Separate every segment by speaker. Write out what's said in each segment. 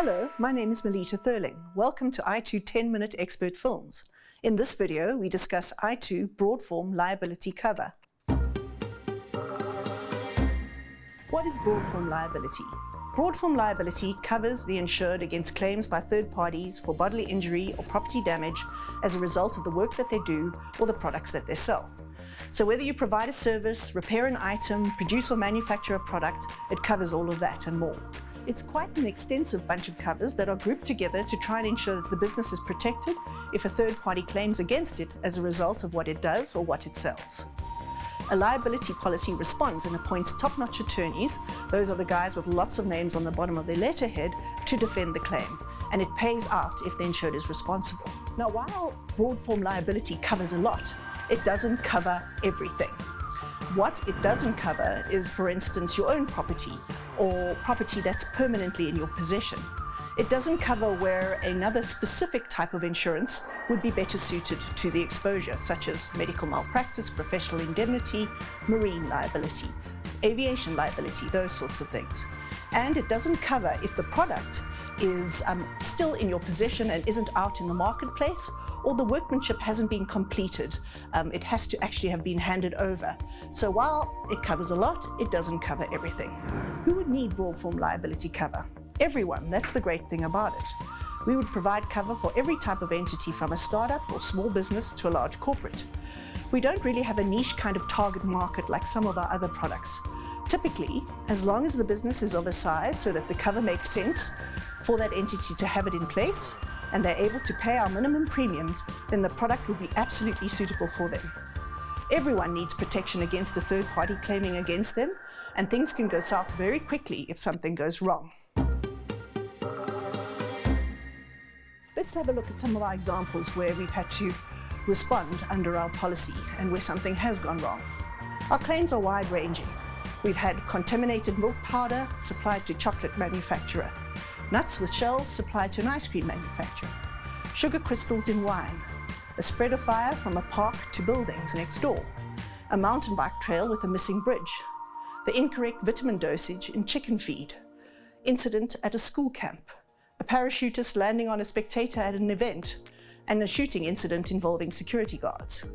Speaker 1: Hello, my name is Melita Thurling. Welcome to iTOO 10-Minute Expert Films. In this video, we discuss iTOO Broadform Liability cover. What is Broadform Liability? Broadform liability covers the insured against claims by third parties for bodily injury or property damage as a result of the work that they do or the products that they sell. So whether you provide a service, repair an item, produce or manufacture a product, it covers all of that and more. It's quite an extensive bunch of covers that are grouped together to try and ensure that the business is protected if a third party claims against it as a result of what it does or what it sells. A liability policy responds and appoints top-notch attorneys, those are the guys with lots of names on the bottom of their letterhead, to defend the claim, and it pays out if the insured is responsible. Now, while Broadform liability covers a lot, it doesn't cover everything. What it doesn't cover is, for instance, your own property or property that's permanently in your possession. It doesn't cover where another specific type of insurance would be better suited to the exposure, such as medical malpractice, professional indemnity, marine liability, aviation liability, those sorts of things. And it doesn't cover if the product is still in your possession and isn't out in the marketplace, or the workmanship hasn't been completed. It has to actually have been handed over. So while it covers a lot, it doesn't cover everything. Who would need Broadform liability cover? Everyone. That's the great thing about it. We would provide cover for every type of entity, from a startup or small business to a large corporate. We don't really have a niche kind of target market like some of our other products. Typically, as long as the business is of a size so that the cover makes sense for that entity to have it in place, and they're able to pay our minimum premiums, then the product will be absolutely suitable for them. Everyone needs protection against a third party claiming against them, and things can go south very quickly if something goes wrong. Let's have a look at some of our examples where we've had to respond under our policy and where something has gone wrong. Our claims are wide-ranging. We've had contaminated milk powder supplied to chocolate manufacturer, nuts with shells supplied to an ice cream manufacturer, sugar crystals in wine, a spread of fire from a park to buildings next door, a mountain bike trail with a missing bridge, the incorrect vitamin dosage in chicken feed, incident at a school camp, a parachutist landing on a spectator at an event, and a shooting incident involving security guards.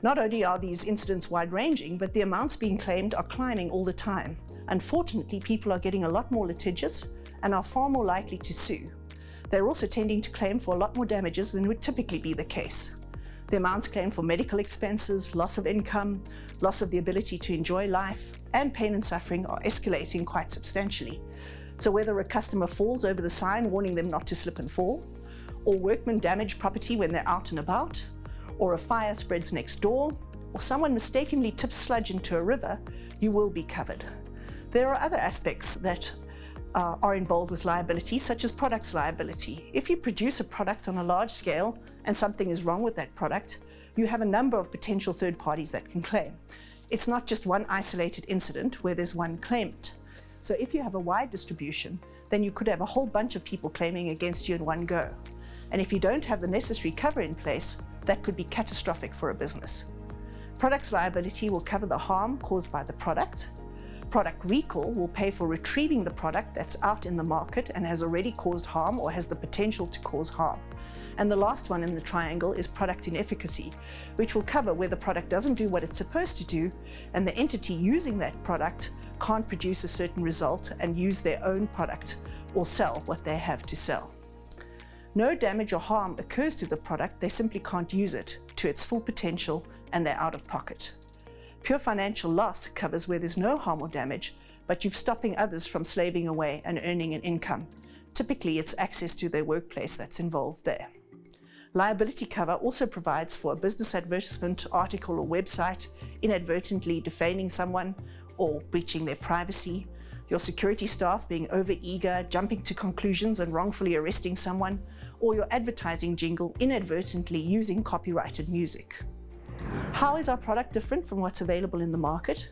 Speaker 1: Not only are these incidents wide-ranging, but the amounts being claimed are climbing all the time. Unfortunately, people are getting a lot more litigious and are far more likely to sue. They're also tending to claim for a lot more damages than would typically be the case. The amounts claimed for medical expenses, loss of income, loss of the ability to enjoy life, and pain and suffering are escalating quite substantially. So whether a customer falls over the sign warning them not to slip and fall, or workmen damage property when they're out and about, or a fire spreads next door, or someone mistakenly tips sludge into a river, you will be covered. There are other aspects that are involved with liability, such as products liability. If you produce a product on a large scale and something is wrong with that product, you have a number of potential third parties that can claim. It's not just one isolated incident where there's one claimant. So if you have a wide distribution, then you could have a whole bunch of people claiming against you in one go. And if you don't have the necessary cover in place, that could be catastrophic for a business. Products liability will cover the harm caused by the product. Product recall will pay for retrieving the product that's out in the market and has already caused harm or has the potential to cause harm. And the last one in the triangle is product inefficacy, which will cover where the product doesn't do what it's supposed to do and the entity using that product can't produce a certain result and use their own product or sell what they have to sell. No damage or harm occurs to the product, they simply can't use it to its full potential and they're out of pocket. Pure financial loss covers where there's no harm or damage, but you're stopping others from slaving away and earning an income. Typically, it's access to their workplace that's involved there. Liability cover also provides for a business advertisement, article or website inadvertently defaming someone or breaching their privacy, your security staff being over-eager, jumping to conclusions and wrongfully arresting someone, or your advertising jingle inadvertently using copyrighted music. How is our product different from what's available in the market?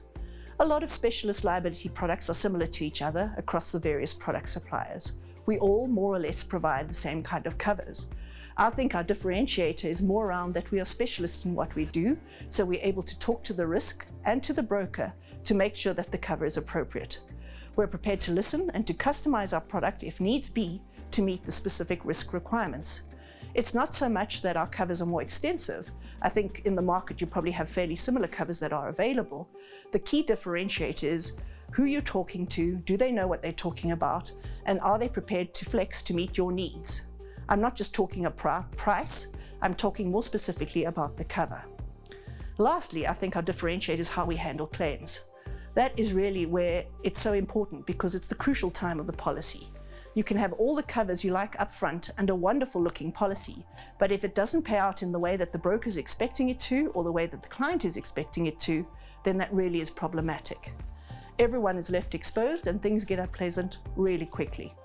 Speaker 1: A lot of specialist liability products are similar to each other across the various product suppliers. We all more or less provide the same kind of covers. I think our differentiator is more around that we are specialists in what we do, so we're able to talk to the risk and to the broker to make sure that the cover is appropriate. We're prepared to listen and to customize our product if needs be to meet the specific risk requirements. It's not so much that our covers are more extensive. I think in the market you probably have fairly similar covers that are available. The key differentiator is who you're talking to, do they know what they're talking about, and are they prepared to flex to meet your needs? I'm not just talking about price, I'm talking more specifically about the cover. Lastly, I think our differentiator is how we handle claims. That is really where it's so important because it's the crucial time of the policy. You can have all the covers you like up front and a wonderful looking policy, but if it doesn't pay out in the way that the broker is expecting it to or the way that the client is expecting it to, then that really is problematic. Everyone is left exposed and things get unpleasant really quickly.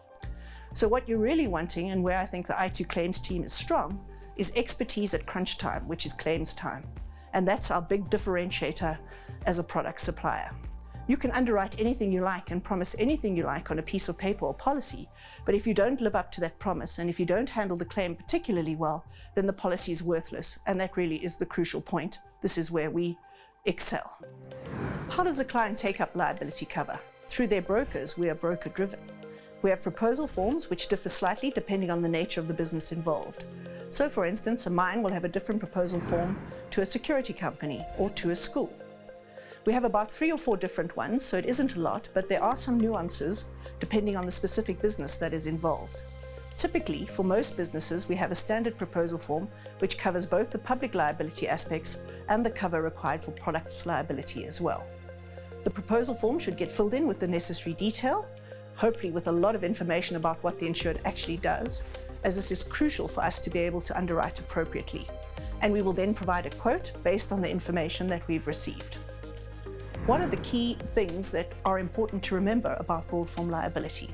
Speaker 1: So what you're really wanting, and where I think the iTOO claims team is strong, is expertise at crunch time, which is claims time. And that's our big differentiator as a product supplier. You can underwrite anything you like and promise anything you like on a piece of paper or policy, but if you don't live up to that promise and if you don't handle the claim particularly well, then the policy is worthless, and that really is the crucial point. This is where we excel. How does a client take up liability cover? Through their brokers. We are broker driven. We have proposal forms which differ slightly depending on the nature of the business involved. So for instance, a mine will have a different proposal form to a security company or to a school. We have about 3 or 4 different ones, so it isn't a lot, but there are some nuances depending on the specific business that is involved. Typically, for most businesses, we have a standard proposal form which covers both the public liability aspects and the cover required for product liability as well. The proposal form should get filled in with the necessary detail, hopefully with a lot of information about what the insured actually does, as this is crucial for us to be able to underwrite appropriately. And we will then provide a quote based on the information that we've received. What are the key things that are important to remember about Broadform liability?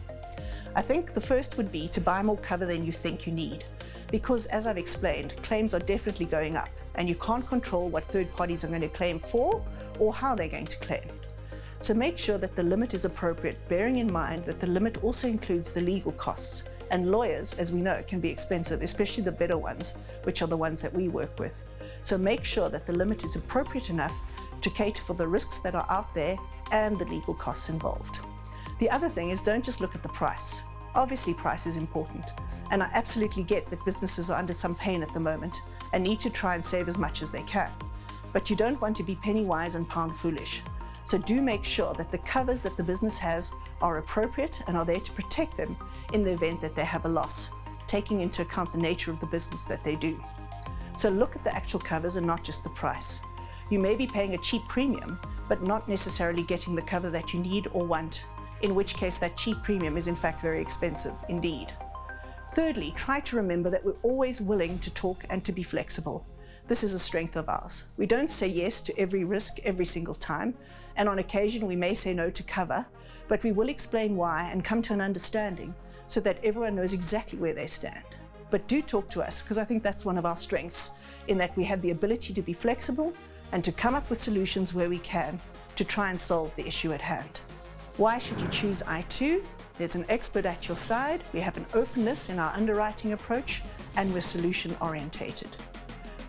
Speaker 1: I think the first would be to buy more cover than you think you need, because as I've explained, claims are definitely going up and you can't control what third parties are going to claim for or how they're going to claim. So make sure that the limit is appropriate, bearing in mind that the limit also includes the legal costs, and lawyers, as we know, can be expensive, especially the better ones, which are the ones that we work with. So make sure that the limit is appropriate enough to cater for the risks that are out there and the legal costs involved. The other thing is, don't just look at the price. Obviously price is important, and I absolutely get that businesses are under some pain at the moment and need to try and save as much as they can. But you don't want to be penny wise and pound foolish. So do make sure that the covers that the business has are appropriate and are there to protect them in the event that they have a loss, taking into account the nature of the business that they do. So look at the actual covers and not just the price. You may be paying a cheap premium, but not necessarily getting the cover that you need or want, in which case that cheap premium is in fact very expensive indeed. Thirdly, try to remember that we're always willing to talk and to be flexible. This is a strength of ours. We don't say yes to every risk every single time, and on occasion we may say no to cover, but we will explain why and come to an understanding so that everyone knows exactly where they stand. But do talk to us, because I think that's one of our strengths, in that we have the ability to be flexible and to come up with solutions where we can to try and solve the issue at hand. Why should you choose iTOO? There's an expert at your side, we have an openness in our underwriting approach, and we're solution orientated.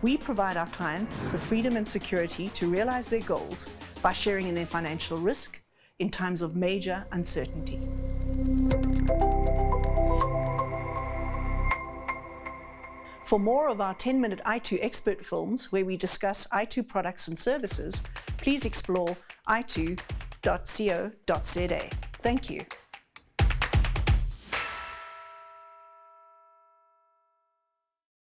Speaker 1: We provide our clients the freedom and security to realize their goals by sharing in their financial risk in times of major uncertainty. For more of our 10-minute iTOO expert films where we discuss iTOO products and services, please explore itoo.co.za. Thank you.